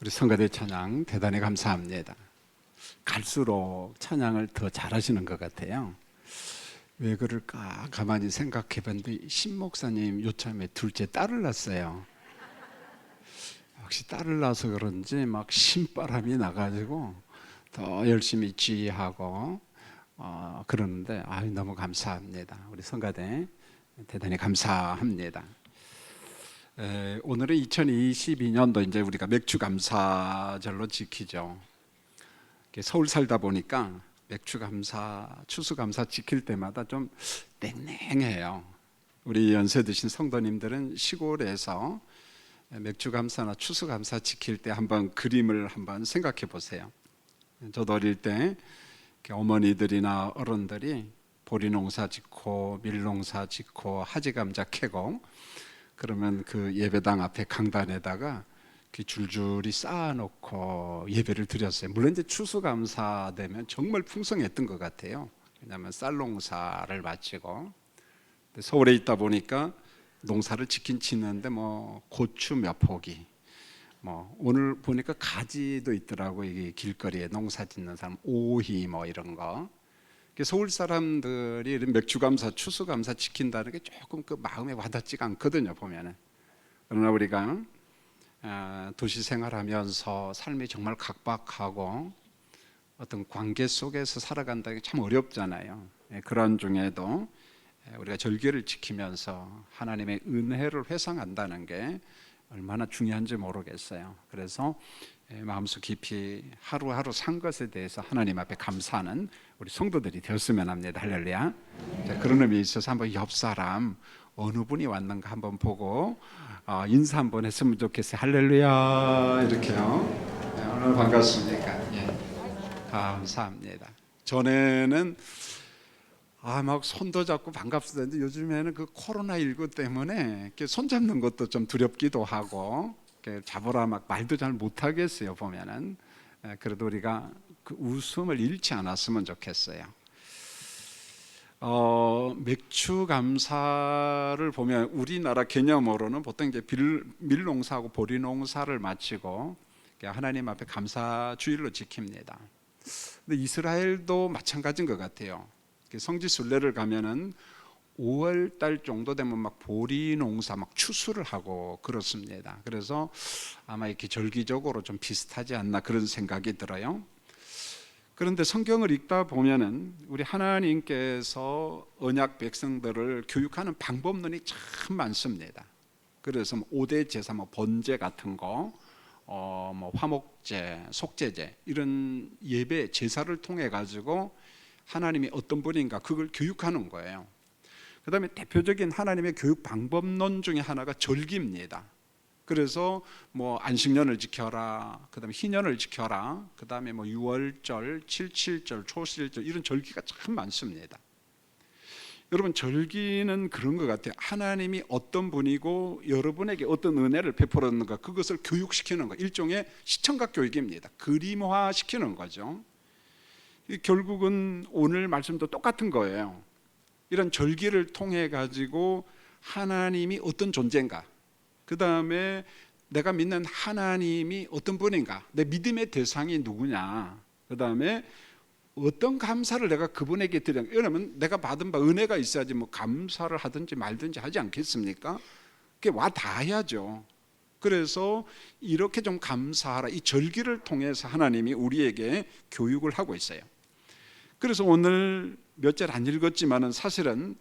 우리 성가대 찬양 대단히 감사합니다. 갈수록 찬양을 더 잘하시는 것 같아요. 왜 그럴까 가만히 생각해 봤는데 신 목사님 요참에 둘째 딸을 낳았어요. 혹시 딸을 낳아서 그런지 막 신바람이 나가지고 더 열심히 지휘하고 그러는데 너무 감사합니다. 우리 성가대 대단히 감사합니다. 오늘은 2022년도 이제 우리가 맥주감사절로 지키죠. 서울 살다 보니까 맥주감사, 추수감사 지킬 때마다 좀 냉랭해요. 우리 연세 드신 성도님들은 시골에서 맥주감사나 추수감사 지킬 때 한번 그림을 한번 생각해 보세요. 저도 어릴 때 어머니들이나 어른들이 보리농사 짓고 밀농사 짓고 하지감자 캐고 그러면 그 예배당 앞에 강단에다가 줄줄이 쌓아놓고 예배를 드렸어요. 물론 이제 추수감사 되면 정말 풍성했던 것 같아요. 왜냐하면 쌀농사를 마치고 서울에 있다 보니까 농사를 짓긴 짓는데 뭐 고추 몇 포기, 뭐 오늘 보니까 가지도 있더라고. 이게 길거리에 농사 짓는 사람 오이 뭐 이런 거. 서울 사람들이 이런 맥주감사, 추수감사 지킨다는 게 조금 그 마음에 와닿지가 않거든요, 보면은. 그러나 우리가 도시 생활하면서 삶이 정말 각박하고 어떤 관계 속에서 살아간다는 게 참 어렵잖아요. 그런 중에도 우리가 절개를 지키면서 하나님의 은혜를 회상한다는 게 얼마나 중요한지 모르겠어요. 그래서 마음속 깊이 하루하루 산 것에 대해서 하나님 앞에 감사하는 우리 성도들이 되었으면 합니다. 할렐루야. 그런 의미에 있어서 한번 옆 사람 어느 분이 왔는가 한번 보고 인사 한번 했으면 좋겠어요. 할렐루야. 이렇게요. 오늘 반갑습니까? 감사합니다. 전에는 막 손도 잡고 반갑습니다. 요즘에는 그 코로나19 때문에 이렇게 손 잡는 것도 좀 두렵기도 하고 잡으라 막 말도 잘 못하겠어요, 보면은. 그래도 우리가 그 웃음을 잃지 않았으면 좋겠어요. 맥주 감사를 보면 우리나라 개념으로는 보통 이제 밀농사하고 보리농사를 마치고 하나님 앞에 감사 주일로 지킵니다. 근데 이스라엘도 마찬가지인 것 같아요. 성지 순례를 가면은 5월 달 정도 되면 막 보리 농사 막 추수를 하고 그렇습니다. 그래서 아마 이렇게 절기적으로 좀 비슷하지 않나 그런 생각이 들어요. 그런데 성경을 읽다 보면은 우리 하나님께서 언약 백성들을 교육하는 방법론이 참 많습니다. 그래서 5대 제사, 번제 같은 거, 화목제, 속죄제 이런 예배 제사를 통해 가지고 하나님이 어떤 분인가 그걸 교육하는 거예요. 그 다음에 대표적인 하나님의 교육 방법론 중에 하나가 절기입니다. 그래서 안식년을 지켜라, 그 다음에 희년을 지켜라, 그 다음에 6월절, 77절, 초실절 이런 절기가 참 많습니다. 여러분, 절기는 그런 것 같아요. 하나님이 어떤 분이고 여러분에게 어떤 은혜를 베풀었는가 그것을 교육시키는 거, 일종의 시청각 교육입니다. 그림화 시키는 거죠. 결국은 오늘 말씀도 똑같은 거예요. 이런 절기를 통해 가지고 하나님이 어떤 존재인가, 그 다음에 내가 믿는 하나님이 어떤 분인가, 내 믿음의 대상이 누구냐, 그 다음에 어떤 감사를 내가 그분에게 드리는가. 이러면 내가 받은 바 은혜가 있어야지 감사를 하든지 말든지 하지 않겠습니까? 그게 와 닿아야죠. 그래서 이렇게 좀 감사하라, 이 절기를 통해서 하나님이 우리에게 교육을 하고 있어요. 그래서 오늘 몇 절 안 읽었지만은 사실은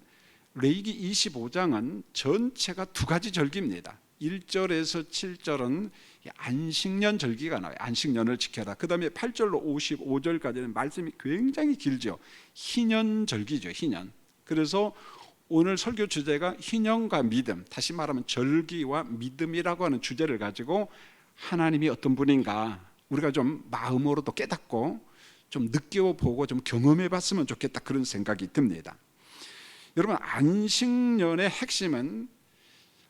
레위기 25장은 전체가 두 가지 절기입니다. 1절에서 7절은 안식년 절기가 나와요. 안식년을 지켜라. 그 다음에 8절로 55절까지는 말씀이 굉장히 길죠. 희년 절기죠. 희년. 그래서 오늘 설교 주제가 희년과 믿음, 다시 말하면 절기와 믿음이라고 하는 주제를 가지고 하나님이 어떤 분인가 우리가 좀 마음으로도 깨닫고 좀 느껴보고 좀 경험해 봤으면 좋겠다, 그런 생각이 듭니다. 여러분, 안식년의 핵심은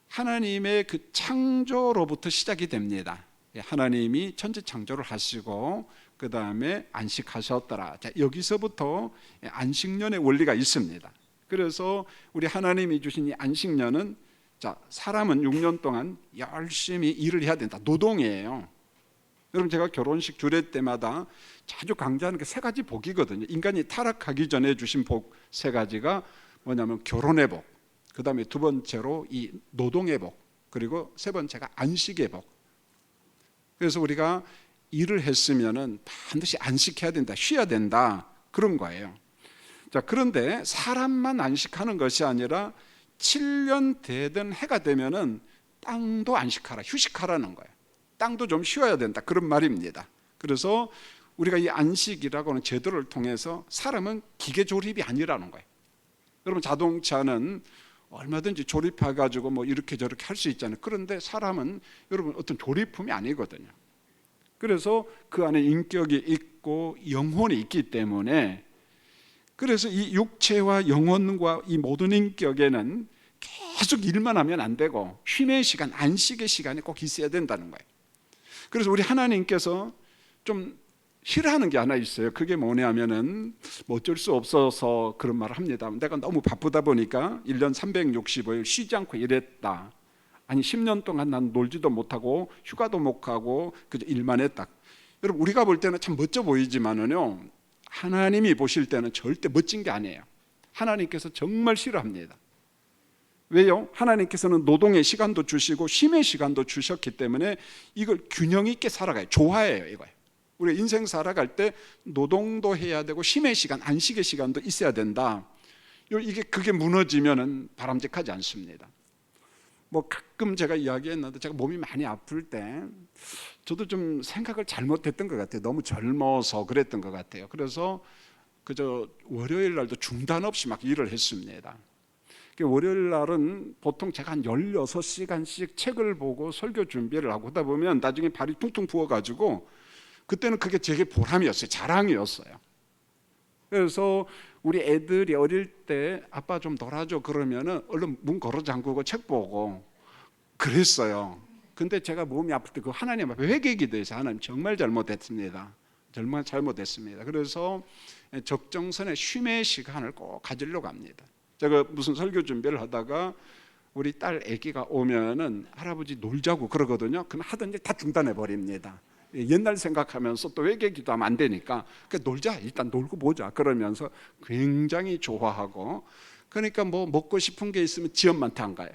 하나님의 그 창조로부터 시작이 됩니다. 하나님이 천지 창조를 하시고 그 다음에 안식하셨더라. 자, 여기서부터 안식년의 원리가 있습니다. 그래서 우리 하나님이 주신 이 안식년은 사람은 6년 동안 열심히 일을 해야 된다. 노동이에요. 여러분 제가 결혼식 주례 때마다 자주 강조하는 게 세 가지 복이거든요. 인간이 타락하기 전에 주신 복 세 가지가 뭐냐면 결혼의 복, 그 다음에 두 번째로 이 노동의 복, 그리고 세 번째가 안식의 복. 그래서 우리가 일을 했으면은 반드시 안식해야 된다, 쉬어야 된다, 그런 거예요. 자, 그런데 사람만 안식하는 것이 아니라 7년 되던 해가 되면은 땅도 안식하라, 휴식하라는 거예요. 땅도 좀 쉬어야 된다, 그런 말입니다. 그래서 우리가 이 안식이라고 하는 제도를 통해서 사람은 기계 조립이 아니라는 거예요. 여러분 자동차는 얼마든지 조립해가지고 뭐 이렇게 저렇게 할 수 있잖아요. 그런데 사람은 여러분 어떤 조립품이 아니거든요. 그래서 그 안에 인격이 있고 영혼이 있기 때문에, 그래서 이 육체와 영혼과 이 모든 인격에는 계속 일만 하면 안 되고 쉼의 시간, 안식의 시간이 꼭 있어야 된다는 거예요. 그래서 우리 하나님께서 좀 싫어하는 게 하나 있어요. 그게 뭐냐면은 뭐 어쩔 수 없어서 그런 말을 합니다. 내가 너무 바쁘다 보니까 1년 365일 쉬지 않고 일했다. 아니 10년 동안 난 놀지도 못하고 휴가도 못 가고 그저 일만 했다. 여러분 우리가 볼 때는 참 멋져 보이지만은요, 하나님이 보실 때는 절대 멋진 게 아니에요. 하나님께서 정말 싫어합니다. 왜요? 하나님께서는 노동의 시간도 주시고 쉼의 시간도 주셨기 때문에 이걸 균형 있게 살아가요. 좋아해요, 이거예요. 우리 인생 살아갈 때 노동도 해야 되고 쉼의 시간, 안식의 시간도 있어야 된다. 그게 무너지면은 바람직하지 않습니다. 뭐 가끔 제가 이야기했는데, 제가 몸이 많이 아플 때 저도 좀 생각을 잘못했던 것 같아요. 너무 젊어서 그랬던 것 같아요. 그래서 그저 월요일 날도 중단 없이 막 일을 했습니다. 월요일 날은 보통 제가 한 16시간씩 책을 보고 설교 준비를 하고 하다 보면 나중에 발이 퉁퉁 부어가지고, 그때는 그게 되게 보람이었어요. 자랑이었어요. 그래서 우리 애들이 어릴 때 아빠 좀 놀아줘 그러면은 얼른 문 걸어 잠그고 책 보고 그랬어요. 근데 제가 몸이 아플 때 그 하나님 앞에 회개기 돼서, 하나님 정말 잘못했습니다. 정말 잘못했습니다. 그래서 적정선의 쉼의 시간을 꼭 가지려고 합니다. 제가 무슨 설교 준비를 하다가 우리 딸 아기가 오면은 할아버지 놀자고 그러거든요. 그럼 하던 일 다 중단해 버립니다. 옛날 생각하면서 또 회개기도 하면 안 되니까, 그러니까 놀자, 일단 놀고 보자 그러면서 굉장히 좋아하고, 그러니까 뭐 먹고 싶은 게 있으면 지 엄마한테 안 가요.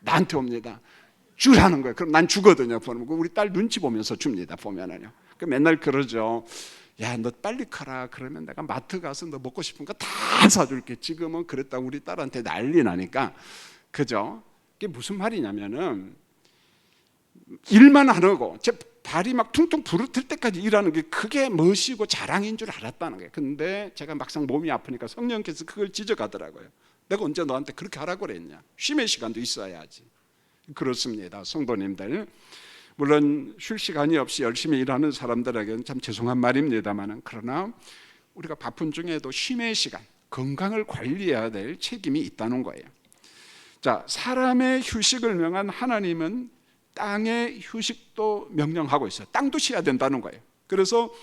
나한테 옵니다. 주라는 거예요. 그럼 난 주거든요. 우리 딸 눈치 보면서 줍니다. 보면은요. 그 맨날 그러죠. 야, 너 빨리 가라. 그러면 내가 마트 가서 너 먹고 싶은 거 다 사줄게. 지금은 그랬다고 우리 딸한테 난리 나니까. 그죠? 그게 무슨 말이냐면은 일만 안 하고 제 발이 막 퉁퉁 부르틀 때까지 일하는 게 그게 멋이고 자랑인 줄 알았다는 거예요. 근데 제가 막상 몸이 아프니까 성령께서 그걸 지적하더라고요. 내가 언제 너한테 그렇게 하라고 그랬냐? 쉼의 시간도 있어야지. 그렇습니다, 성도님들. 물론 쉴 시간이 없이 열심히 일하는 사람들에게는 참 죄송한 말입니다만, 그러나 우리가 바쁜 중에도 쉼의 시간, 건강을 관리해야 될 책임이 있다는 거예요. 자, 사람의 휴식을 명한 하나님은 땅의 휴식도 명령하고 있어요. 땅도 쉬어야 된다는 거예요. 그래서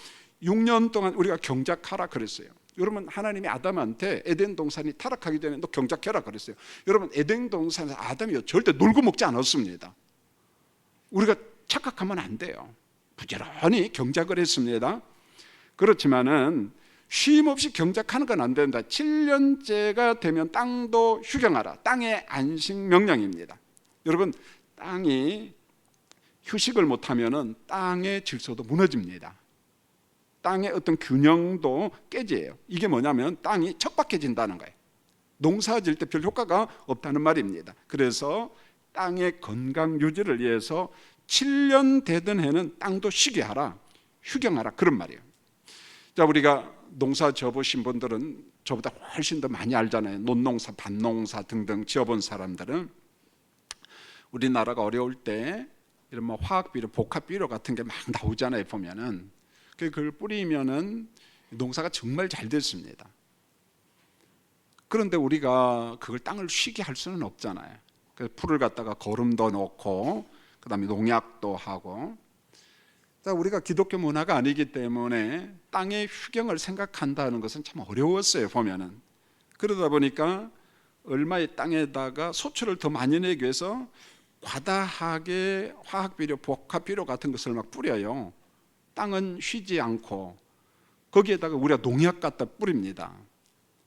6년 동안 우리가 경작하라 그랬어요. 여러분 하나님이 아담한테 에덴 동산이 타락하기 전에 너 경작해라 그랬어요. 여러분 에덴 동산에서 아담이 절대 놀고 먹지 않았습니다. 우리가 착각하면 안 돼요. 부지런히 경작을 했습니다. 그렇지만은 쉼 없이 경작하는 건 안 된다. 7년째가 되면 땅도 휴경하라. 땅의 안식 명령입니다. 여러분 땅이 휴식을 못하면은 땅의 질서도 무너집니다. 땅의 어떤 균형도 깨져요. 이게 뭐냐면 땅이 척박해진다는 거예요. 농사 지을 때 별 효과가 없다는 말입니다. 그래서 땅의 건강 유지를 위해서 7년 되던 해는 땅도 쉬게 하라, 휴경하라, 그런 말이에요. 자, 우리가 농사 지어보신 분들은 저보다 훨씬 더 많이 알잖아요. 논농사, 밭농사 등등 지어본 사람들은. 우리나라가 어려울 때 이런 뭐 화학비료, 복합비료 같은 게 막 나오잖아요. 보면은 그걸 뿌리면은 농사가 정말 잘 됐습니다. 그런데 우리가 그걸 땅을 쉬게 할 수는 없잖아요. 그래서 풀을 갖다가 거름도 넣고 그다음에 농약도 하고. 자, 우리가 기독교 문화가 아니기 때문에 땅의 휴경을 생각한다는 것은 참 어려웠어요. 보면은 그러다 보니까 얼마의 땅에다가 소출을 더 많이 내기 위해서 과다하게 화학비료, 복합비료 같은 것을 막 뿌려요. 땅은 쉬지 않고 거기에다가 우리가 농약 갖다 뿌립니다.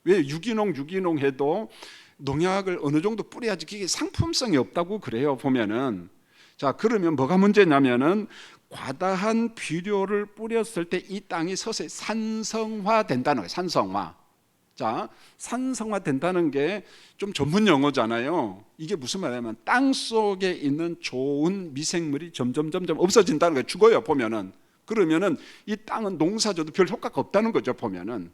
왜? 유기농 해도 농약을 어느 정도 뿌려야지 그게 상품성이 없다고 그래요, 보면은. 자, 그러면 뭐가 문제냐면은 과다한 비료를 뿌렸을 때 이 땅이 서서히 산성화 된다는 거예요. 산성화. 자, 산성화 된다는 게 좀 전문 용어잖아요. 이게 무슨 말이냐면 땅 속에 있는 좋은 미생물이 점점 없어진다는 거예요. 죽어요, 보면은. 그러면은 이 땅은 농사져도 별 효과가 없다는 거죠, 보면은.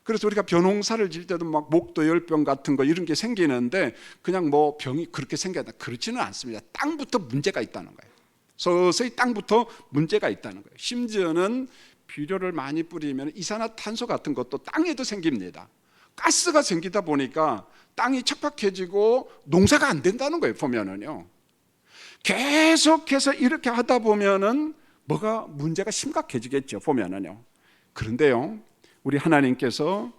그래서 우리가 벼농사를 질 때도 막 목도열병 같은 거 이런 게 생기는데 그냥 뭐 병이 그렇게 생겼다, 그렇지는 않습니다. 땅부터 문제가 있다는 거예요. 서서히 땅부터 문제가 있다는 거예요. 심지어는 비료를 많이 뿌리면 이산화탄소 같은 것도 땅에도 생깁니다. 가스가 생기다 보니까 땅이 척박해지고 농사가 안 된다는 거예요, 보면은요. 계속해서 이렇게 하다 보면은 뭐가 문제가 심각해지겠죠, 보면은요. 그런데요, 우리 하나님께서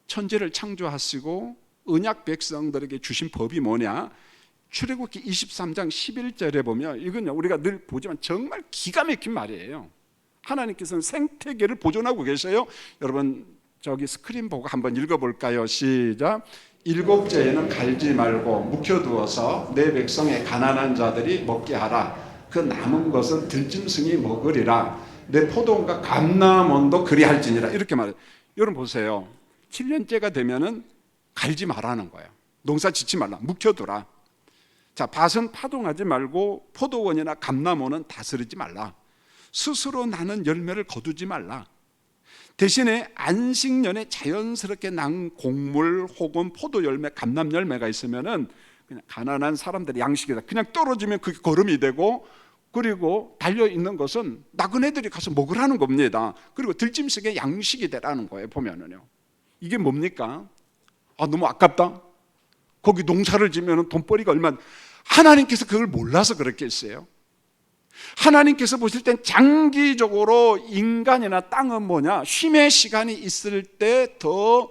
천지를 창조하시고 언약 백성들에게 주신 법이 뭐냐? 출애굽기 23장 11절에 보면 이건요, 우리가 늘 보지만 정말 기가 막힌 말이에요. 하나님께서는 생태계를 보존하고 계셔요. 여러분 저기 스크린 보고 한번 읽어볼까요? 시작. 일곱째에는 갈지 말고 묵혀두어서 내 백성의 가난한 자들이 먹게 하라. 그 남은 것은 들짐승이 먹으리라. 내 포도원과 감람원도 그리할지니라. 이렇게 말해요. 여러분 보세요. 7년째가 되면은 갈지 말라는 거예요. 농사 짓지 말라. 묵혀두라. 자, 밭은 파동하지 말고 포도원이나 감람원은 다스리지 말라. 스스로 나는 열매를 거두지 말라. 대신에 안식년에 자연스럽게 난 곡물 혹은 포도 열매, 감람 열매가 있으면은 그냥 가난한 사람들의 양식이다. 그냥 떨어지면 그게 거름이 되고, 그리고 달려 있는 것은 나그네들이 가서 먹으라는 겁니다. 그리고 들짐승의 양식이 되라는 거예요, 보면은요. 이게 뭡니까? 아, 너무 아깝다. 거기 농사를 지면 돈벌이가 얼마나. 하나님께서 그걸 몰라서 그랬겠어요. 하나님께서 보실 땐 장기적으로 인간이나 땅은 뭐냐? 쉼의 시간이 있을 때 더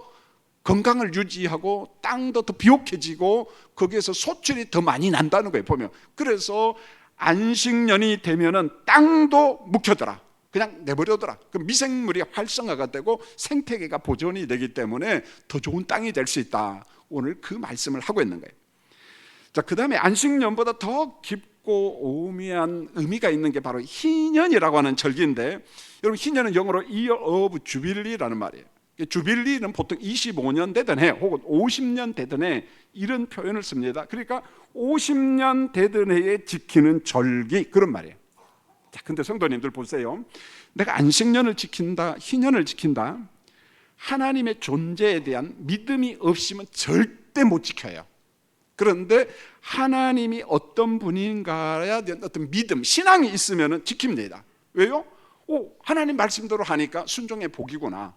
건강을 유지하고 땅도 더 비옥해지고 거기에서 소출이 더 많이 난다는 거예요, 보면. 그래서 안식년이 되면은 땅도 묵혀둬라. 그냥 내버려둬라. 그 미생물이 활성화가 되고 생태계가 보존이 되기 때문에 더 좋은 땅이 될 수 있다. 오늘 그 말씀을 하고 있는 거예요. 자, 그 다음에 안식년보다 더 깊고 오묘한 의미가 있는 게 바로 희년이라고 하는 절기인데, 여러분 희년은 영어로 Year of Jubilee라는 말이에요. 주빌리는 보통 25년 되던 해 혹은 50년 되던 해 이런 표현을 씁니다. 그러니까 50년 되던 해에 지키는 절기, 그런 말이에요. 자, 근데 성도님들 보세요. 내가 안식년을 지킨다, 희년을 지킨다, 하나님의 존재에 대한 믿음이 없으면 절대 못 지켜요. 그런데 하나님이 어떤 분인가에 대한 어떤 믿음, 신앙이 있으면 지킵니다. 왜요? 하나님 말씀대로 하니까 순종의 복이구나.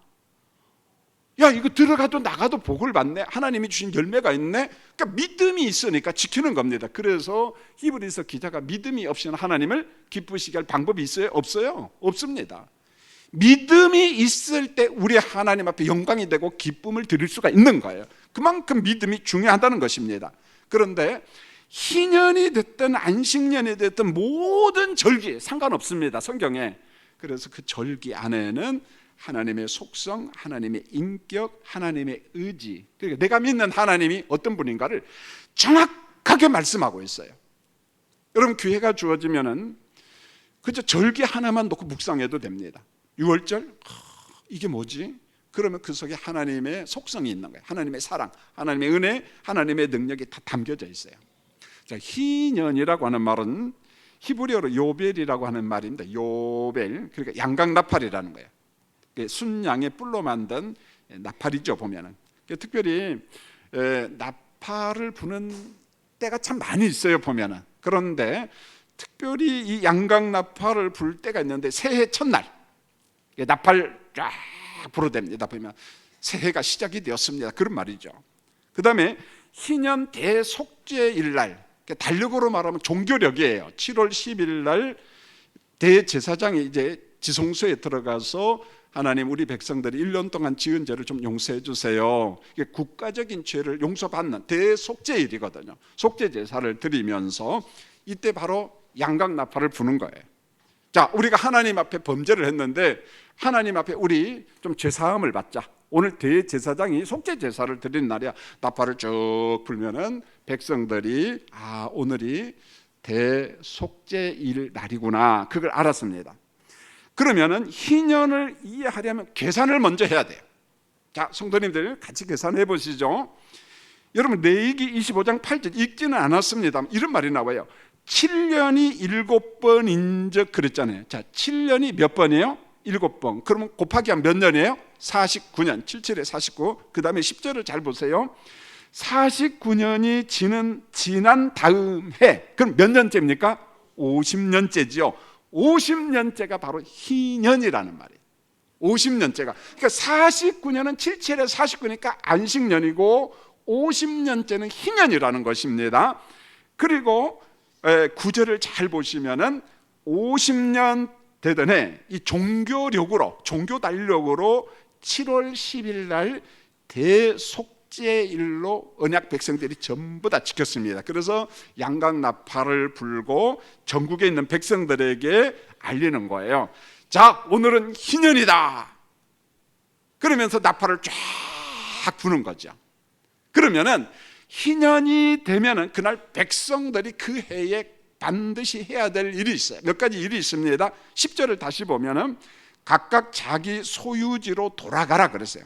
야, 이거 들어가도 나가도 복을 받네. 하나님이 주신 열매가 있네. 그러니까 믿음이 있으니까 지키는 겁니다. 그래서 히브리서 기자가 믿음이 없이는 하나님을 기쁘시게 할 방법이 있어요? 없어요? 없습니다. 믿음이 있을 때 우리 하나님 앞에 영광이 되고 기쁨을 드릴 수가 있는 거예요. 그만큼 믿음이 중요하다는 것입니다. 그런데 희년이 됐든 안식년이 됐든 모든 절기 상관없습니다, 성경에. 그래서 그 절기 안에는 하나님의 속성, 하나님의 인격, 하나님의 의지, 그러니까 내가 믿는 하나님이 어떤 분인가를 정확하게 말씀하고 있어요. 여러분, 기회가 주어지면은 그저 절기 하나만 놓고 묵상해도 됩니다. 6월절, 이게 뭐지? 그러면 그 속에 하나님의 속성이 있는 거예요. 하나님의 사랑, 하나님의 은혜, 하나님의 능력이 다 담겨져 있어요. 자, 희년이라고 하는 말은 히브리어로 요벨이라고 하는 말입니다. 요벨, 그러니까 양각나팔이라는 거예요. 순양의 뿔로 만든 나팔이죠, 보면은. 특별히 나팔을 부는 때가 참 많이 있어요, 보면은. 그런데 특별히 이 양각나팔을 불 때가 있는데 새해 첫날 나팔 쫙 불어댑니다. 보면 새해가 시작이 되었습니다, 그런 말이죠. 그 다음에 희년 대속죄일날, 달력으로 말하면 종교력이에요. 7월 10일 날 대제사장이 이제 지성소에 들어가서 하나님, 우리 백성들이 1년 동안 지은 죄를 좀 용서해 주세요. 이게 국가적인 죄를 용서받는 대속죄일이거든요. 속죄 제사를 드리면서 이때 바로 양각나팔을 부는 거예요. 자, 우리가 하나님 앞에 범죄를 했는데 하나님 앞에 우리 좀 죄사함을 받자. 오늘 대제사장이 속죄 제사를 드리는 날이야. 나팔을 쭉 불면은 백성들이 오늘이 대속죄일 날이구나, 그걸 알았습니다. 그러면은 희년을 이해하려면 계산을 먼저 해야 돼요. 자, 성도님들 같이 계산해 보시죠. 여러분, 레위기 25장 8절 읽지는 않았습니다. 이런 말이 나와요. 7년이 7번 적 그랬잖아요. 자, 7년이 몇 번이에요? 7번. 그러면 곱하기 한 몇 년이에요? 49년. 77에 49. 그 다음에 10절을 잘 보세요. 49년이 지난 다음 해. 그럼 몇 년째입니까? 50년째지요. 50년째가 바로 희년이라는 말이에요. 50년째가. 그러니까 49년은 77에 49니까 안식년이고 50년째는 희년이라는 것입니다. 그리고 9절을 잘 보시면은 50년 되던 해 이 종교 달력으로 7월 10일 날 대속죄일로 언약 백성들이 전부 다 지켰습니다. 그래서 양각 나팔을 불고 전국에 있는 백성들에게 알리는 거예요. 자, 오늘은 희년이다. 그러면서 나팔을 쫙 부는 거죠. 그러면은 희년이 되면은 그날 백성들이 그 해에 반드시 해야 될 일이 있어요. 몇 가지 일이 있습니다. 10절을 다시 보면은 각각 자기 소유지로 돌아가라 그랬어요.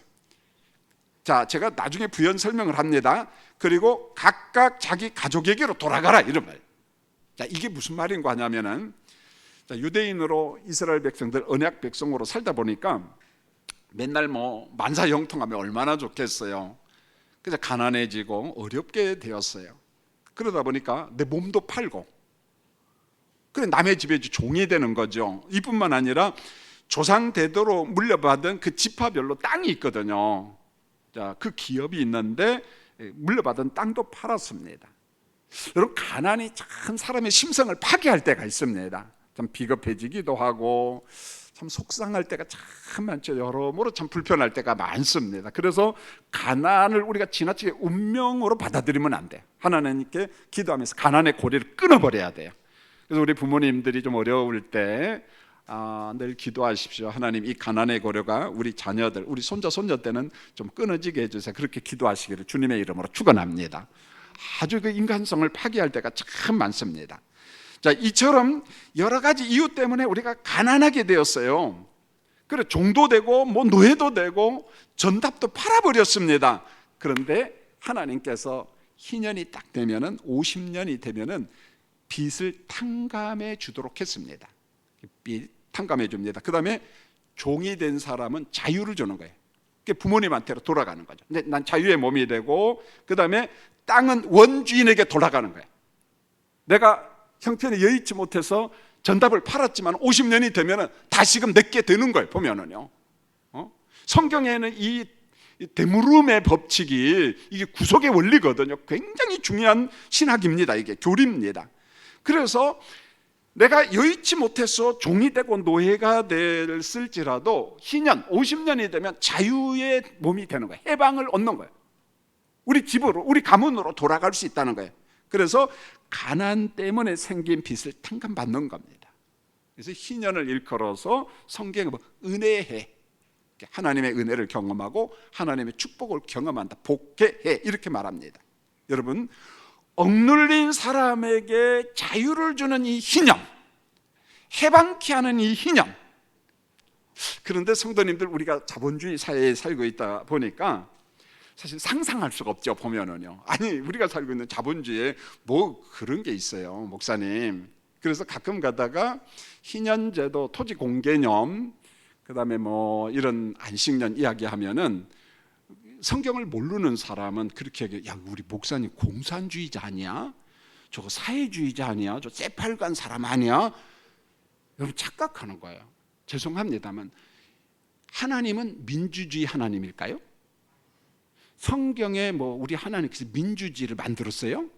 자, 제가 나중에 부연 설명을 합니다. 그리고 각각 자기 가족에게로 돌아가라, 이런 말. 자, 이게 무슨 말인 거냐면은, 자, 유대인으로 이스라엘 백성들 언약 백성으로 살다 보니까 맨날 뭐 만사형통하면 얼마나 좋겠어요. 그래서 가난해지고 어렵게 되었어요. 그러다 보니까 내 몸도 팔고, 그래 남의 집에 종이 되는 거죠. 이뿐만 아니라 조상 대대로 물려받은 그 지파별로 땅이 있거든요. 자, 그 기업이 있는데 물려받은 땅도 팔았습니다. 여러분, 가난이 참 사람의 심성을 파괴할 때가 있습니다. 참 비겁해지기도 하고 참 속상할 때가 참 많죠. 여러모로 참 불편할 때가 많습니다. 그래서 가난을 우리가 지나치게 운명으로 받아들이면 안 돼요. 하나님께 기도하면서 가난의 고리를 끊어버려야 돼요. 그래서 우리 부모님들이 좀 어려울 때 늘 기도하십시오. 하나님, 이 가난의 고려가 우리 자녀들, 우리 손자 손녀 때는 좀 끊어지게 해주세요. 그렇게 기도하시기를 주님의 이름으로 축원합니다. 아주 그 인간성을 파괴할 때가 참 많습니다. 자, 이처럼 여러 가지 이유 때문에 우리가 가난하게 되었어요. 그래, 종도 되고 뭐 노예도 되고 전답도 팔아버렸습니다. 그런데 하나님께서 희년이 딱 되면은 50년이 되면은 빚을 탕감해 주도록 했습니다. 빚 탕감해 줍니다. 그 다음에 종이 된 사람은 자유를 주는 거예요. 부모님한테로 돌아가는 거죠. 근데 난 자유의 몸이 되고, 그 다음에 땅은 원주인에게 돌아가는 거예요. 내가 형편이 여의치 못해서 전답을 팔았지만 50년이 되면 다시금 내게 되는 거예요. 보면은요. 성경에는 이 데무름의 법칙이 이게 구속의 원리거든요. 굉장히 중요한 신학입니다. 이게 교리입니다. 그래서 내가 여의치 못해서 종이 되고 노예가 됐을지라도 희년 50년이 되면 자유의 몸이 되는 거예요. 해방을 얻는 거예요. 우리 집으로, 우리 가문으로 돌아갈 수 있다는 거예요. 그래서 가난 때문에 생긴 빚을 탕감받는 겁니다. 그래서 희년을 일컬어서 성경에 은혜해, 하나님의 은혜를 경험하고 하나님의 축복을 경험한다, 복해해, 이렇게 말합니다. 여러분, 억눌린 사람에게 자유를 주는 이 희년, 해방케 하는 이 희년. 그런데 성도님들, 우리가 자본주의 사회에 살고 있다 보니까 사실 상상할 수가 없죠. 보면은요, 아니 우리가 살고 있는 자본주의에 뭐 그런 게 있어요, 목사님. 그래서 가끔 가다가 희년제도, 토지 공개념, 그 다음에 뭐 이런 안식년 이야기하면은 성경을 모르는 사람은 그렇게 얘기해. 야, 우리 목사님 공산주의자 아니야? 저거 사회주의자 아니야? 저 새빨간 사람 아니야? 여러분 착각하는 거예요. 죄송합니다만 하나님은 민주주의 하나님일까요? 성경에 뭐 우리 하나님께서 민주주의를 만들었어요?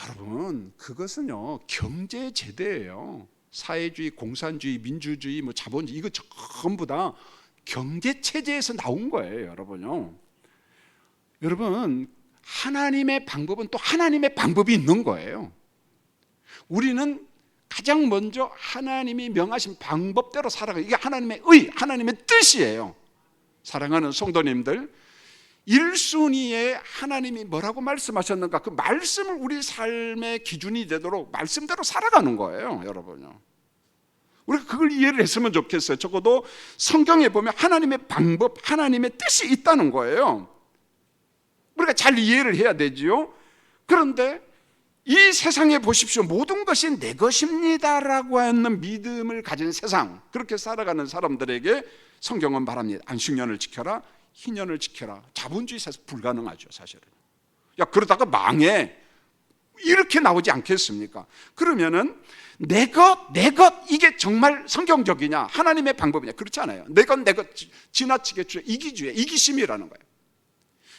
여러분, 그것은요 경제제도예요. 사회주의, 공산주의, 민주주의, 뭐 자본주의, 이거 전부 다 경제체제에서 나온 거예요. 여러분요, 여러분, 하나님의 방법은 또 하나님의 방법이 있는 거예요. 우리는 가장 먼저 하나님이 명하신 방법대로 살아가. 이게 하나님의 의, 하나님의 뜻이에요. 사랑하는 성도님들, 1순위에 하나님이 뭐라고 말씀하셨는가, 그 말씀을 우리 삶의 기준이 되도록 말씀대로 살아가는 거예요, 여러분요. 우리가 그걸 이해를 했으면 좋겠어요. 적어도 성경에 보면 하나님의 방법, 하나님의 뜻이 있다는 거예요. 우리가 잘 이해를 해야 되지요. 그런데 이 세상에 보십시오. 모든 것이 내 것입니다라고 하는 믿음을 가진 세상, 그렇게 살아가는 사람들에게 성경은 말합니다. 안식년을 지켜라, 희년을 지켜라. 자본주의 사실 불가능하죠, 사실은. 야, 그러다가 망해. 이렇게 나오지 않겠습니까? 그러면은 내 것, 이게 정말 성경적이냐, 하나님의 방법이냐? 그렇지 않아요. 내 것, 지나치게 이기주의, 이기심이라는 거예요.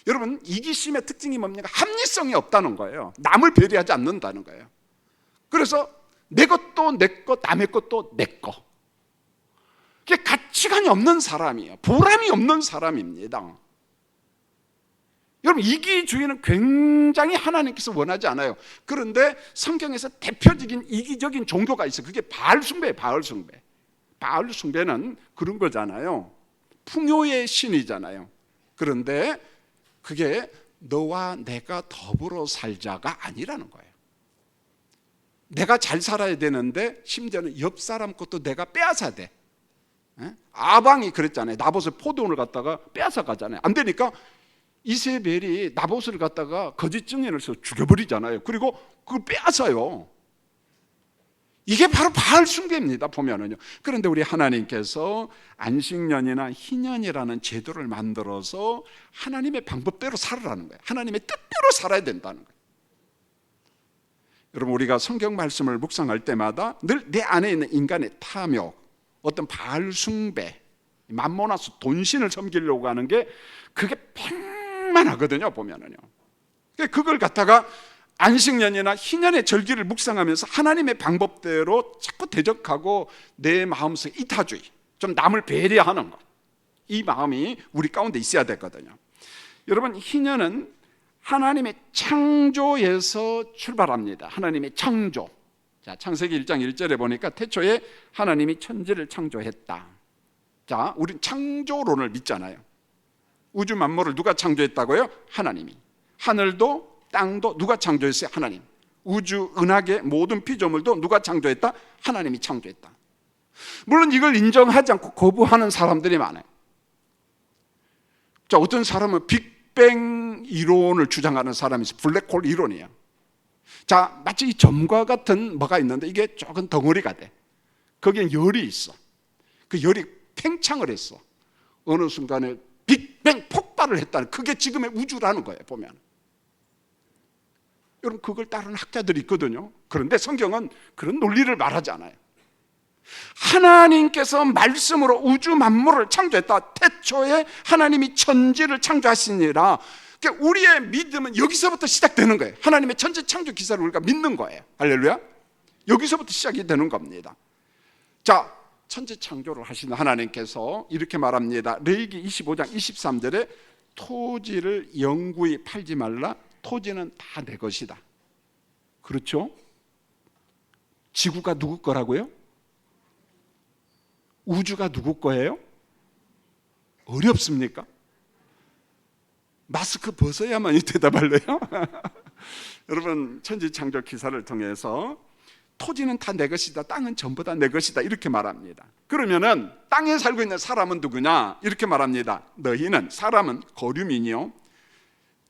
여러분, 이기심의 특징이 뭡니까? 합리성이 없다는 거예요. 남을 배려하지 않는다는 거예요. 그래서 내 것도 내 것, 남의 것도 내 것. 그게 가치관이 없는 사람이에요. 보람이 없는 사람입니다. 여러분, 이기주의는 굉장히 하나님께서 원하지 않아요. 그런데 성경에서 대표적인 이기적인 종교가 있어요. 그게 바알 숭배예요. 바알 숭배. 바알 숭배는 그런 거잖아요. 풍요의 신이잖아요. 그런데 그게 너와 내가 더불어 살자가 아니라는 거예요. 내가 잘 살아야 되는데 심지어는 옆 사람 것도 내가 빼앗아야 돼. 아방이 그랬잖아요. 나봇의 포도원을 갖다가 빼앗아 가잖아요. 안 되니까 이세벨이 나봇을 갖다가 거짓 증인을 써서 죽여버리잖아요. 그리고 그걸 빼앗아요. 이게 바로 바알 숭배입니다, 보면은요. 그런데 우리 하나님께서 안식년이나 희년이라는 제도를 만들어서 하나님의 방법대로 살으라는 거예요. 하나님의 뜻대로 살아야 된다는 거예요. 여러분, 우리가 성경 말씀을 묵상할 때마다 늘 내 안에 있는 인간의 탐욕, 어떤 바알 숭배, 맘모나스 돈신을 섬기려고 하는 게 그게 팽만하거든요, 보면은요. 그걸 갖다가 안식년이나 희년의 절기를 묵상하면서 하나님의 방법대로 자꾸 대적하고 내 마음속에 이타주의, 좀 남을 배려하는 것, 이 마음이 우리 가운데 있어야 되거든요. 여러분, 희년은 하나님의 창조에서 출발합니다. 하나님의 창조. 자, 창세기 1장 1절에 보니까 태초에 하나님이 천지를 창조했다. 자, 우린 창조론을 믿잖아요. 우주 만물을 누가 창조했다고요? 하나님이. 하늘도 땅도 누가 창조했어요? 하나님. 우주, 은하계, 모든 피조물도 누가 창조했다? 하나님이 창조했다. 물론 이걸 인정하지 않고 거부하는 사람들이 많아요. 자, 어떤 사람은 빅뱅 이론을 주장하는 사람이 있어요. 블랙홀 이론이에요. 자, 마치 이 점과 같은 뭐가 있는데 이게 조금 덩어리가 돼. 거기에 열이 있어. 그 열이 팽창을 했어. 어느 순간에 빅뱅 폭발을 했다는, 그게 지금의 우주라는 거예요, 보면. 여러분, 그걸 따르는 학자들이 있거든요. 그런데 성경은 그런 논리를 말하지 않아요. 하나님께서 말씀으로 우주 만물을 창조했다. 태초에 하나님이 천지를 창조하시니라. 그러니까 우리의 믿음은 여기서부터 시작되는 거예요. 하나님의 천지 창조 기사를 우리가 믿는 거예요. 할렐루야. 여기서부터 시작이 되는 겁니다. 자, 천지 창조를 하시는 하나님께서 이렇게 말합니다. 레위기 25장 23절에 토지를 영구히 팔지 말라. 토지는 다 내 것이다. 그렇죠? 지구가 누구 거라고요? 우주가 누구 거예요? 어렵습니까? 마스크 벗어야만 대답할래요? 여러분, 천지창조 기사를 통해서 토지는 다 내 것이다, 땅은 전부 다 내 것이다, 이렇게 말합니다. 그러면은 땅에 살고 있는 사람은 누구냐? 이렇게 말합니다. 너희는, 사람은 거류민이요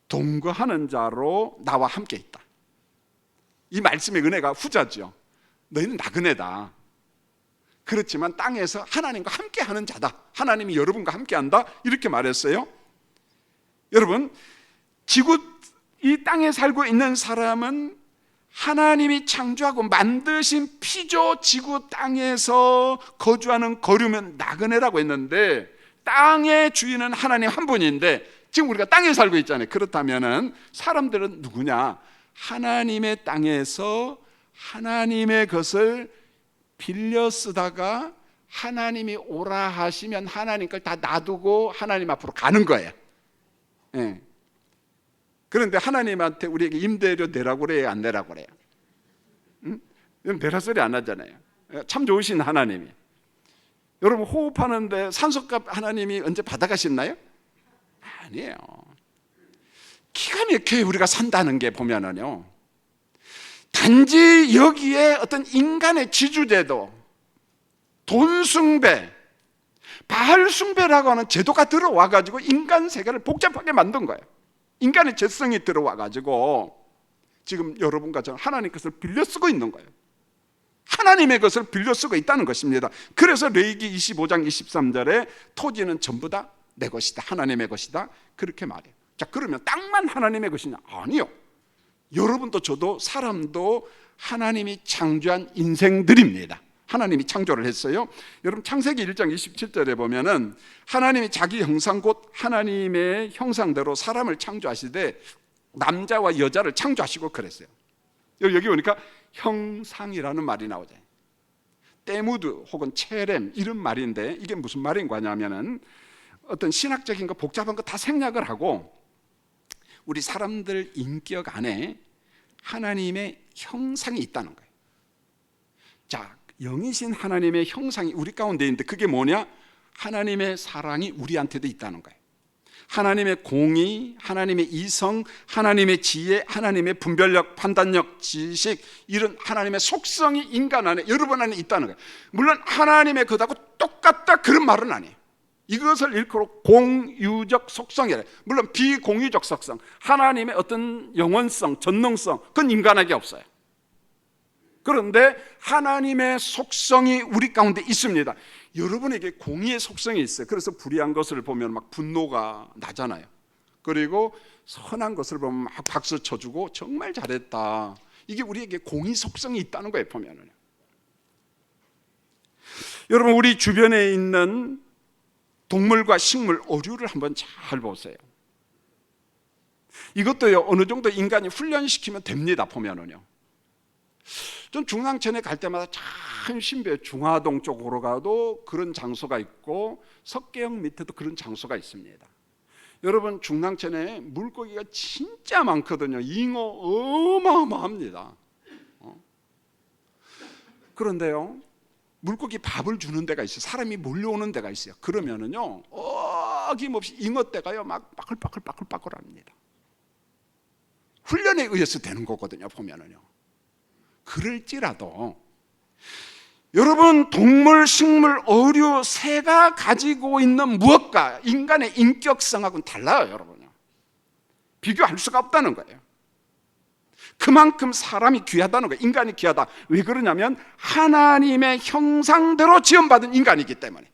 동거하는 자로 나와 함께 있다. 이 말씀의 은혜가 후자죠. 너희는 나그네다. 그렇지만 땅에서 하나님과 함께하는 자다. 하나님이 여러분과 함께한다, 이렇게 말했어요. 여러분, 이 땅에 살고 있는 사람은 하나님이 창조하고 만드신 피조 지구 땅에서 거주하는 거류면 나그네라고 했는데, 땅의 주인은 하나님 한 분인데 지금 우리가 땅에 살고 있잖아요. 그렇다면은 사람들은 누구냐? 하나님의 땅에서 하나님의 것을 빌려 쓰다가 하나님이 오라 하시면 하나님 걸 다 놔두고 하나님 앞으로 가는 거예요. 예. 그런데 하나님한테 우리에게 임대료 내라고 그래요, 안 내라고 그래요? 응? 이건 별할 소리 안 하잖아요. 참 좋으신 하나님이. 여러분 호흡하는데 산소값 하나님이 언제 받아가셨나요? 아니에요. 기가 막히게 우리가 산다는 게 보면은요, 단지 여기에 어떤 인간의 지주제도, 돈 숭배, 바알 숭배라고 하는 제도가 들어와 가지고 인간 세계를 복잡하게 만든 거예요. 인간의 죄성이 들어와 가지고 지금 여러분과 저는 하나님 것을 빌려 쓰고 있는 거예요. 하나님의 것을 빌려 쓰고 있다는 것입니다. 그래서 레위기 25장 23절에 토지는 전부 다 내 것이다, 하나님의 것이다, 그렇게 말해요. 자, 그러면 땅만 하나님의 것이냐? 아니요. 여러분도 저도 사람도 하나님이 창조한 인생들입니다. 하나님이 창조를 했어요. 여러분 창세기 1장 27절에 보면은 하나님이 자기 형상 곧 하나님의 형상대로 사람을 창조하시되 남자와 여자를 창조하시고 그랬어요. 여기 보니까 형상이라는 말이 나오잖아요. 때무드 혹은 체렘 이런 말인데 이게 무슨 말인 거냐면은 어떤 신학적인 거 복잡한 거 다 생략을 하고 우리 사람들 인격 안에 하나님의 형상이 있다는 거예요. 자, 영이신 하나님의 형상이 우리 가운데 있는데 그게 뭐냐? 하나님의 사랑이 우리한테도 있다는 거예요. 하나님의 공의, 하나님의 이성, 하나님의 지혜, 하나님의 분별력, 판단력, 지식, 이런 하나님의 속성이 인간 안에, 여러분 안에 있다는 거예요. 물론 하나님의 것하고 똑같다 그런 말은 아니에요. 이것을 일컬어 공유적 속성이래. 물론 비공유적 속성, 하나님의 어떤 영원성, 전능성, 그건 인간에게 없어요. 그런데 하나님의 속성이 우리 가운데 있습니다. 여러분에게 공의의 속성이 있어요. 그래서 불의한 것을 보면 막 분노가 나잖아요. 그리고 선한 것을 보면 막 박수 쳐주고 정말 잘했다. 이게 우리에게 공의 속성이 있다는 거예요, 보면은. 여러분, 우리 주변에 있는 동물과 식물, 어류를 한번 잘 보세요. 이것도요, 어느 정도 인간이 훈련시키면 됩니다, 보면은요. 전 중랑천에 갈 때마다 참 신비해요. 중화동 쪽으로 가도 그런 장소가 있고 석계형 밑에도 그런 장소가 있습니다. 여러분, 중랑천에 물고기가 진짜 많거든요. 잉어 어마어마합니다. 그런데요, 물고기 밥을 주는 데가 있어요. 사람이 몰려오는 데가 있어요. 그러면은요, 어김없이 잉어떼가요 막 빠글빠글합니다. 훈련에 의해서 되는 거거든요, 보면은요. 그럴지라도 여러분, 동물, 식물, 어류, 새가 가지고 있는 무엇과 인간의 인격성하고는 달라요, 여러분요. 비교할 수가 없다는 거예요. 그만큼 사람이 귀하다는 거예요. 인간이 귀하다. 왜 그러냐면 하나님의 형상대로 지음받은 인간이기 때문에,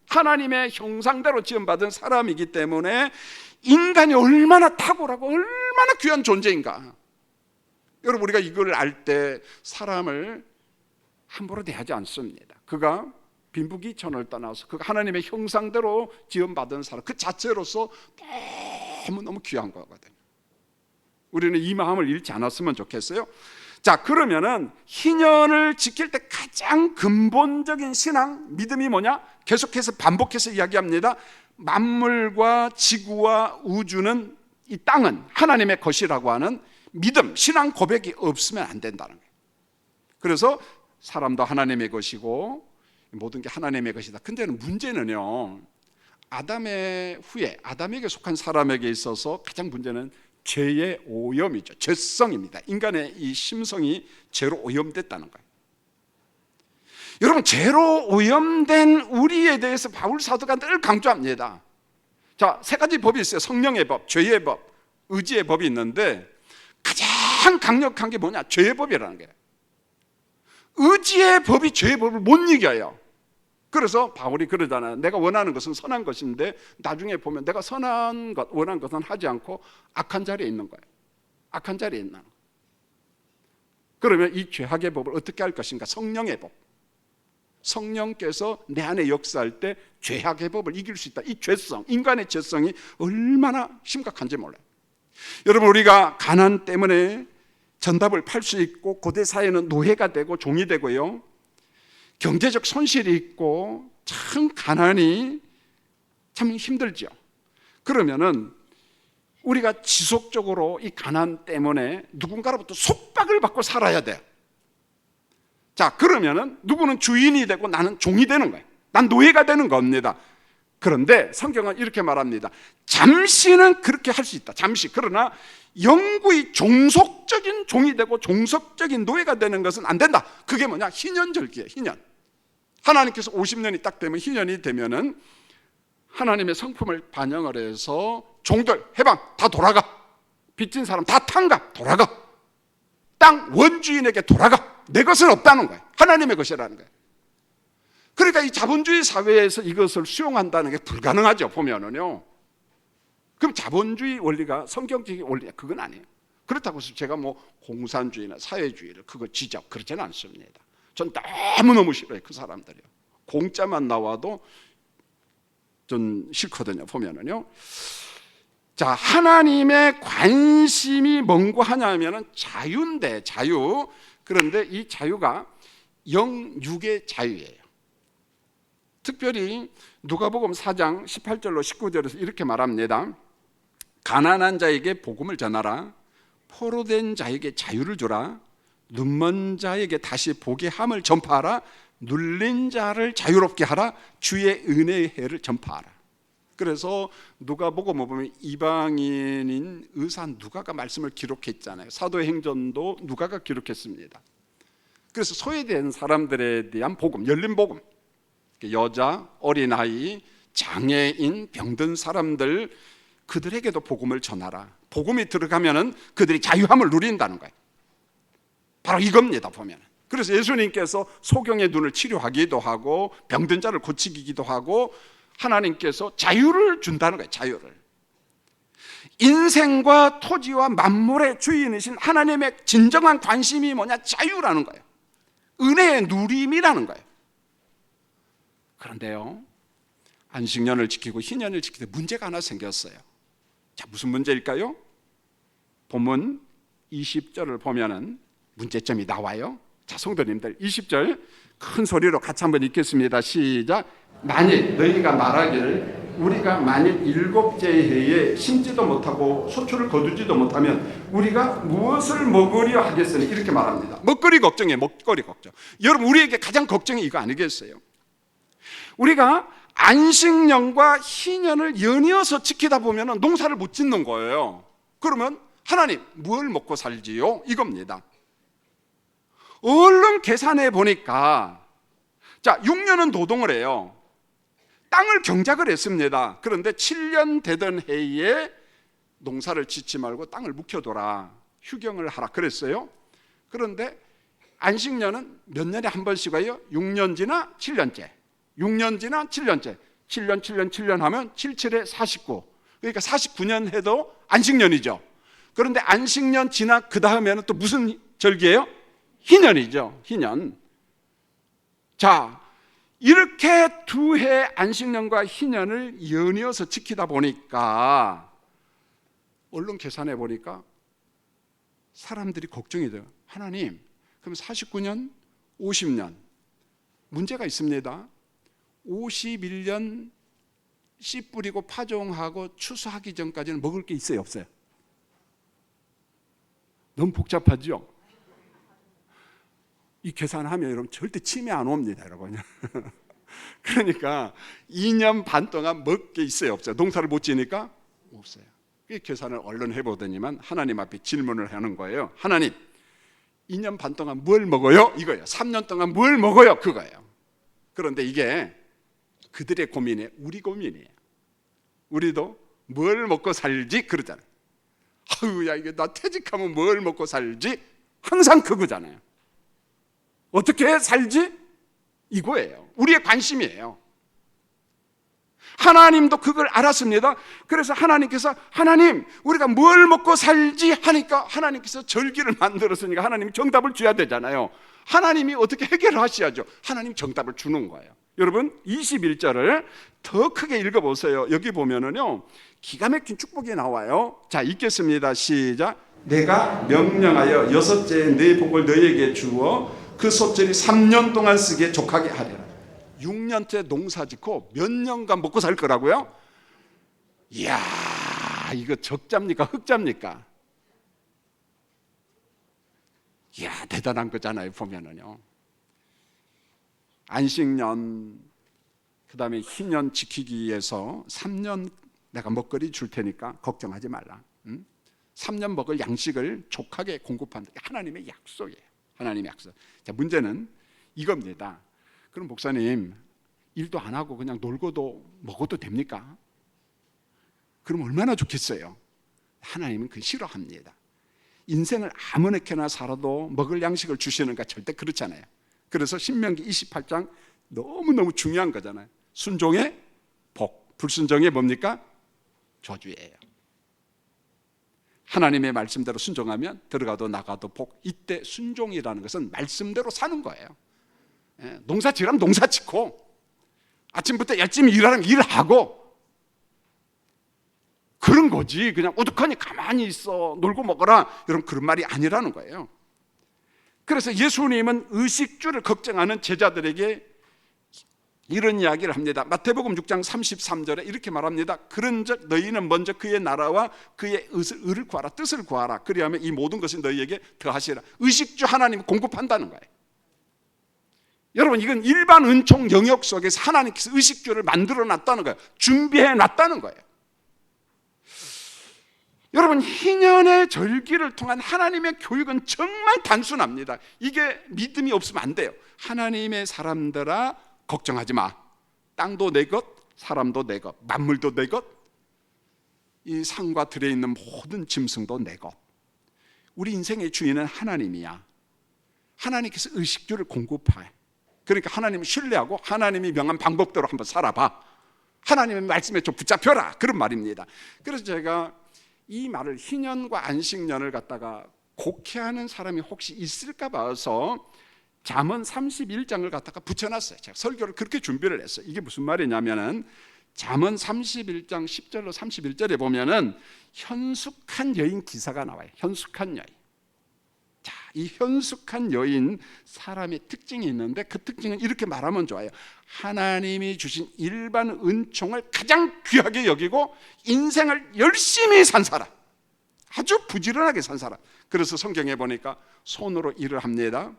하나님의 형상대로 지음받은 사람이기 때문에 인간이 얼마나 탁월하고 얼마나 귀한 존재인가. 여러분, 우리가 이걸 알 때 사람을 함부로 대하지 않습니다. 그가 빈부귀천을 떠나서 그가 하나님의 형상대로 지음받은 사람, 그 자체로서 너무너무 귀한 거거든요. 우리는 이 마음을 잃지 않았으면 좋겠어요. 자, 그러면은 희년을 지킬 때 가장 근본적인 신앙, 믿음이 뭐냐? 계속해서 반복해서 이야기합니다. 만물과 지구와 우주는, 이 땅은 하나님의 것이라고 하는 믿음, 신앙 고백이 없으면 안 된다는 거예요. 그래서 사람도 하나님의 것이고 모든 게 하나님의 것이다. 근데 문제는요, 아담의 후에 아담에게 속한 사람에게 있어서 가장 문제는 죄의 오염이죠. 죄성입니다. 인간의 이 심성이 죄로 오염됐다는 거예요. 여러분, 죄로 오염된 우리에 대해서 바울 사도가 늘 강조합니다. 자, 세 가지 법이 있어요. 성령의 법, 죄의 법, 의지의 법이 있는데 가장 강력한 게 뭐냐? 죄의 법이라는 거예요. 의지의 법이 죄의 법을 못 이겨요. 그래서 바울이 그러잖아요. 내가 원하는 것은 선한 것인데 나중에 보면 내가 선한 것, 원하는 것은 하지 않고 악한 자리에 있는 거예요. 악한 자리에 있는 거예요. 그러면 이 죄악의 법을 어떻게 할 것인가? 성령의 법. 성령께서 내 안에 역사할 때 죄악의 법을 이길 수 있다. 이 죄성, 인간의 죄성이 얼마나 심각한지 몰라요. 여러분, 우리가 가난 때문에 전답을 팔 수 있고 고대 사회는 노예가 되고 종이 되고요, 경제적 손실이 있고 참 가난이 참 힘들죠. 그러면은 우리가 지속적으로 이 가난 때문에 누군가로부터 속박을 받고 살아야 돼요. 자, 그러면은 누구는 주인이 되고 나는 종이 되는 거예요. 난 노예가 되는 겁니다. 그런데 성경은 이렇게 말합니다. 잠시는 그렇게 할 수 있다. 잠시. 그러나 영구히 종속적인 종이 되고 종속적인 노예가 되는 것은 안 된다. 그게 뭐냐? 희년절기예요. 희년. 하나님께서 50년이 딱 되면, 희년이 되면은 하나님의 성품을 반영을 해서 종들 해방 다 돌아가. 빚진 사람 다 탕감 돌아가. 땅 원주인에게 돌아가. 내 것은 없다는 거예요. 하나님의 것이라는 거예요. 그러니까 이 자본주의 사회에서 이것을 수용한다는 게 불가능하죠. 보면은요. 그럼 자본주의 원리가 성경적인 원리야? 그건 아니에요. 그렇다고 해서 제가 뭐 공산주의나 사회주의를 그거 지적 그렇지는 않습니다. 전 너무너무 싫어요. 그 사람들이요. 공짜만 나와도 전 싫거든요. 보면은요. 자, 하나님의 관심이 뭔고 하냐면은 자유인데, 자유. 그런데 이 자유가 영육의 자유예요. 특별히 누가복음 4장 18절로 19절에서 이렇게 말합니다. 가난한 자에게 복음을 전하라. 포로된 자에게 자유를 주라. 눈먼 자에게 다시 보게 함을 전파하라. 눌린 자를 자유롭게 하라. 주의 은혜의 해를 전파하라. 그래서 누가복음 보면 이방인인 의사 누가가 말씀을 기록했잖아요. 사도행전도 누가가 기록했습니다. 그래서 소외된 사람들에 대한 복음, 열린 복음, 여자, 어린아이, 장애인, 병든 사람들, 그들에게도 복음을 전하라. 복음이 들어가면은 그들이 자유함을 누린다는 거예요. 바로 이겁니다. 보면. 그래서 예수님께서 소경의 눈을 치료하기도 하고 병든 자를 고치기도 하고 하나님께서 자유를 준다는 거예요. 자유를. 인생과 토지와 만물의 주인이신 하나님의 진정한 관심이 뭐냐? 자유라는 거예요. 은혜의 누림이라는 거예요. 그런데요, 안식년을 지키고 희년을 지킬 때 문제가 하나 생겼어요. 자, 무슨 문제일까요? 본문 20절을 보면은 문제점이 나와요. 자, 성도님들 20절 큰 소리로 같이 한번 읽겠습니다. 시작. 만일 너희가 말하기를 우리가 만일 7째 해에 심지도 못하고 소출을 거두지도 못하면 우리가 무엇을 먹으려 하겠으니, 이렇게 말합니다. 먹거리 걱정이에요. 먹거리 걱정. 여러분, 우리에게 가장 걱정이 이거 아니겠어요? 우리가 안식년과 희년을 연이어서 지키다 보면 농사를 못 짓는 거예요. 그러면 하나님 뭘 먹고 살지요? 이겁니다. 얼른 계산해 보니까, 자, 6년은 노동을 해요. 땅을 경작을 했습니다. 그런데 7년 되던 해에 농사를 짓지 말고 땅을 묵혀둬라, 휴경을 하라 그랬어요. 그런데 안식년은 몇 년에 한 번씩 와요? 6년 지나 7년째. 6년 지나 7년째. 7년 하면 7, 7에 49. 그러니까 49년 해도 안식년이죠. 그런데 안식년 지나 그 다음에는 또 무슨 절기예요? 희년이죠. 희년. 자, 이렇게 두 해 안식년과 희년을 연이어서 지키다 보니까 얼른 계산해 보니까 사람들이 걱정이 돼요. 하나님, 그럼 49년, 50년 문제가 있습니다. 51년 씨 뿌리고 파종하고 추수하기 전까지는 먹을 게 있어요, 없어요? 너무 복잡하죠? 이 계산하면 여러분 절대 침이 안 옵니다, 여러분. 그러니까 2년 반 동안 먹을 게 있어요, 없어요? 농사를 못 지니까 없어요. 그 계산을 얼른 해보더니만 하나님 앞에 질문을 하는 거예요. 하나님, 2년 반 동안 뭘 먹어요? 이거예요. 3년 동안 뭘 먹어요? 그거예요. 그런데 이게 그들의 고민이에요. 우리 고민이에요. 우리도 뭘 먹고 살지 그러잖아요. 아유, 야, 이게 나 퇴직하면 뭘 먹고 살지? 항상 그거잖아요. 어떻게 살지? 이거예요. 우리의 관심이에요. 하나님도 그걸 알았습니다. 그래서 하나님께서, 하나님, 우리가 뭘 먹고 살지 하니까 하나님께서 절기를 만들었으니까 하나님이 정답을 줘야 되잖아요. 하나님이 어떻게 해결을 하셔야죠. 하나님 정답을 주는 거예요. 여러분, 21절을 더 크게 읽어보세요. 여기 보면은요, 기가 막힌 축복이 나와요. 자, 읽겠습니다. 시작. 내가 명령하여 6째 내 복을 너희에게 주어 그 소철이 3년 동안 쓰기에 족하게 하리라. 6년째 농사 짓고 몇 년간 먹고 살 거라고요? 이야, 이거 적자입니까? 흑자입니까? 이야, 대단한 거잖아요, 보면은요. 안식년, 그 다음에 희년 지키기 위해서 3년 내가 먹거리 줄 테니까 걱정하지 말라. 3년 먹을 양식을 족하게 공급한다. 하나님의 약속이에요. 하나님의 약속. 자, 문제는 이겁니다. 그럼 목사님, 일도 안 하고 그냥 놀고도 먹어도 됩니까? 그럼 얼마나 좋겠어요. 하나님은 그거 싫어합니다. 인생을 아무렇게나 살아도 먹을 양식을 주시는가? 절대 그렇잖아요. 그래서 신명기 28장 너무너무 중요한 거잖아요. 순종의 복, 불순종의 뭡니까? 저주예요. 하나님의 말씀대로 순종하면 들어가도 나가도 복. 이때 순종이라는 것은 말씀대로 사는 거예요. 농사 지으라면 농사 짓고, 아침부터 열심히 일하라면 일하고, 그런 거지. 그냥 오죽하니 가만히 있어 놀고 먹어라, 이런 그런 말이 아니라는 거예요. 그래서 예수님은 의식주를 걱정하는 제자들에게 이런 이야기를 합니다. 마태복음 6장 33절에 이렇게 말합니다. 그런즉 너희는 먼저 그의 나라와 그의 의를 구하라, 뜻을 구하라. 그리하면 이 모든 것이 너희에게 더하시라. 의식주 하나님이 공급한다는 거예요. 여러분, 이건 일반 은총 영역 속에서 하나님께서 의식주를 만들어 놨다는 거예요. 준비해 놨다는 거예요. 여러분, 희년의 절기를 통한 하나님의 교육은 정말 단순합니다. 이게 믿음이 없으면 안 돼요. 하나님의 사람들아, 걱정하지 마. 땅도 내 것, 사람도 내 것, 만물도 내 것, 이 산과 들에 있는 모든 짐승도 내 것. 우리 인생의 주인은 하나님이야. 하나님께서 의식주를 공급해. 그러니까 하나님을 신뢰하고 하나님이 명한 방법대로 한번 살아봐. 하나님의 말씀에 좀 붙잡혀라, 그런 말입니다. 그래서 제가 이 말을, 희년과 안식년을 갖다가 곡해하는 사람이 혹시 있을까 봐서 잠언 31장을 갖다가 붙여놨어요. 제가 설교를 그렇게 준비를 했어요. 이게 무슨 말이냐면은 잠언 31장 10절로 31절에 보면은 현숙한 여인 기사가 나와요. 현숙한 여인. 자, 이 현숙한 여인, 사람의 특징이 있는데 그 특징은 이렇게 말하면 좋아요. 하나님이 주신 일반 은총을 가장 귀하게 여기고 인생을 열심히 산 사람, 아주 부지런하게 산 사람. 그래서 성경에 보니까 손으로 일을 합니다.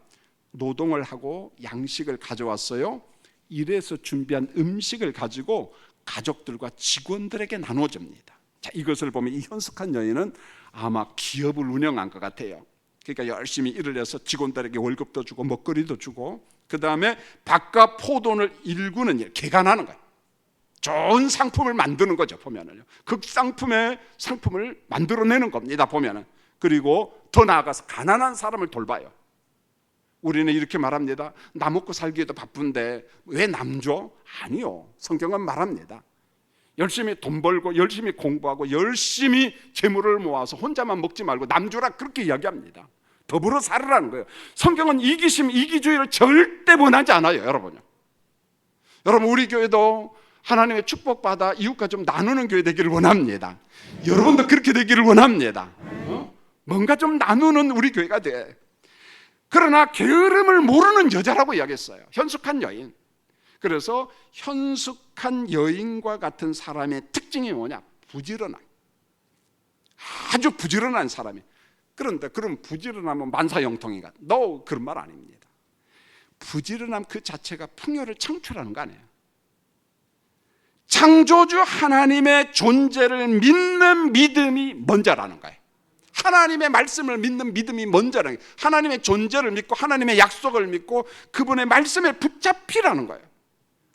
노동을 하고 양식을 가져왔어요. 일해서 준비한 음식을 가지고 가족들과 직원들에게 나눠줍니다. 자, 이것을 보면 이 현숙한 여인은 아마 기업을 운영한 것 같아요. 그러니까 열심히 일을 해서 직원들에게 월급도 주고 먹거리도 주고, 그 다음에 밥과 포돈을 일구는 일, 개간하는 거예요. 좋은 상품을 만드는 거죠, 보면은요. 극상품의 상품을 만들어내는 겁니다, 보면은. 그리고 더 나아가서 가난한 사람을 돌봐요. 우리는 이렇게 말합니다. 나 먹고 살기에도 바쁜데 왜 남 줘? 아니요. 성경은 말합니다. 열심히 돈 벌고 열심히 공부하고 열심히 재물을 모아서 혼자만 먹지 말고 남 주라, 그렇게 이야기합니다. 더불어 살으라는 거예요. 성경은 이기심, 이기주의를 절대 원하지 않아요, 여러분요. 여러분, 우리 교회도 하나님의 축복받아 이웃과 좀 나누는 교회 되기를 원합니다. 여러분도 그렇게 되기를 원합니다. 뭔가 좀 나누는 우리 교회가 돼. 그러나 게으름을 모르는 여자라고 이야기했어요. 현숙한 여인. 그래서 현숙한 여인과 같은 사람의 특징이 뭐냐? 부지런함. 아주 부지런한 사람이. 그런데 그럼 부지런하면 만사형통인가? No, 그런 말 아닙니다. 부지런함 그 자체가 풍요를 창출하는 거 아니에요. 창조주 하나님의 존재를 믿는 믿음이 먼저라는 거예요. 하나님의 말씀을 믿는 믿음이 먼저라는 거예요. 하나님의 존재를 믿고 하나님의 약속을 믿고 그분의 말씀에 붙잡히라는 거예요.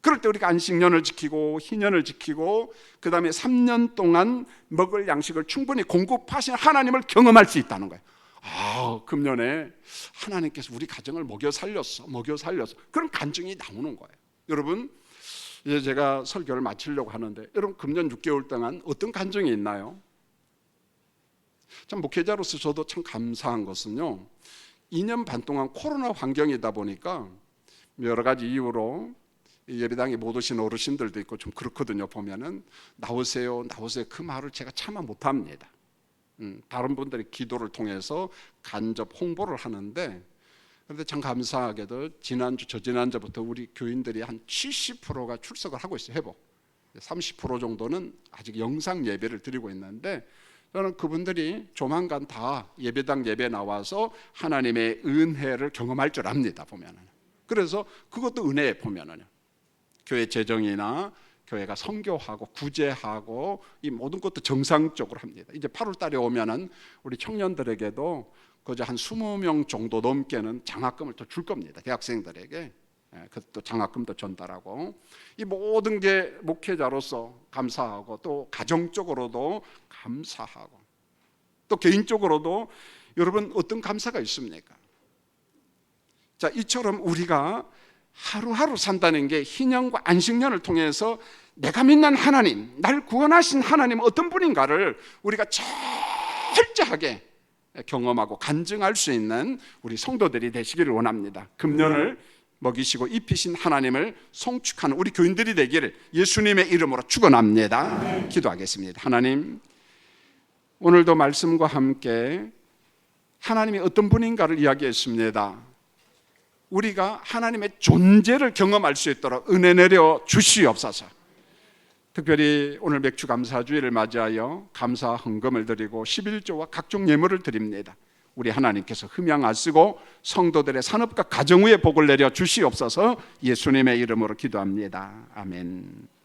그럴 때 우리가 안식년을 지키고 희년을 지키고 그 다음에 3년 동안 먹을 양식을 충분히 공급하신 하나님을 경험할 수 있다는 거예요. 아, 금년에 하나님께서 우리 가정을 먹여 살렸어. 그런 간증이 나오는 거예요. 여러분, 이제 제가 설교를 마치려고 하는데, 여러분 금년 6개월 동안 어떤 간증이 있나요? 참 목회자로서 저도 참 감사한 것은요, 2년 반 동안 코로나 환경이다 보니까 여러 가지 이유로 예배당에 못 오신 어르신들도 있고 좀 그렇거든요. 보면은 나오세요 그 말을 제가 차마 못합니다. 다른 분들이 기도를 통해서 간접 홍보를 하는데, 그런데 참 감사하게도 지난주 저지난주부터 우리 교인들이 한 70%가 출석을 하고 있어요. 회복 30% 정도는 아직 영상 예배를 드리고 있는데, 저는 그분들이 조만간 다 예배당 예배 나와서 하나님의 은혜를 경험할 줄 압니다. 보면은 그래서 그것도 은혜에 보면은요, 교회 재정이나 교회가 선교하고 구제하고 이 모든 것도 정상적으로 합니다. 이제 8월 달에 오면은 우리 청년들에게도 그저 한 20명 정도 넘게는 장학금을 또 줄 겁니다. 대학생들에게. 그것도 장학금도 전달하고, 이 모든 게 목회자로서 감사하고, 또 가정적으로도 감사하고, 또 개인적으로도 여러분 어떤 감사가 있습니까? 자, 이처럼 우리가 하루하루 산다는 게 희년과 안식년을 통해서 내가 믿는 하나님, 날 구원하신 하나님 어떤 분인가를 우리가 철저하게 경험하고 간증할 수 있는 우리 성도들이 되시기를 원합니다. 금년을 먹이시고 입히신 하나님을 송축하는 우리 교인들이 되기를 예수님의 이름으로 축원합니다. 기도하겠습니다. 하나님, 오늘도 말씀과 함께 하나님이 어떤 분인가를 이야기했습니다. 우리가 하나님의 존재를 경험할 수 있도록 은혜 내려 주시옵소서. 특별히 오늘 맥주 감사주일을 맞이하여 감사 헌금을 드리고 11조와 각종 예물을 드립니다. 우리 하나님께서 흠양하시고 성도들의 산업과 가정 위에 복을 내려 주시옵소서. 예수님의 이름으로 기도합니다. 아멘.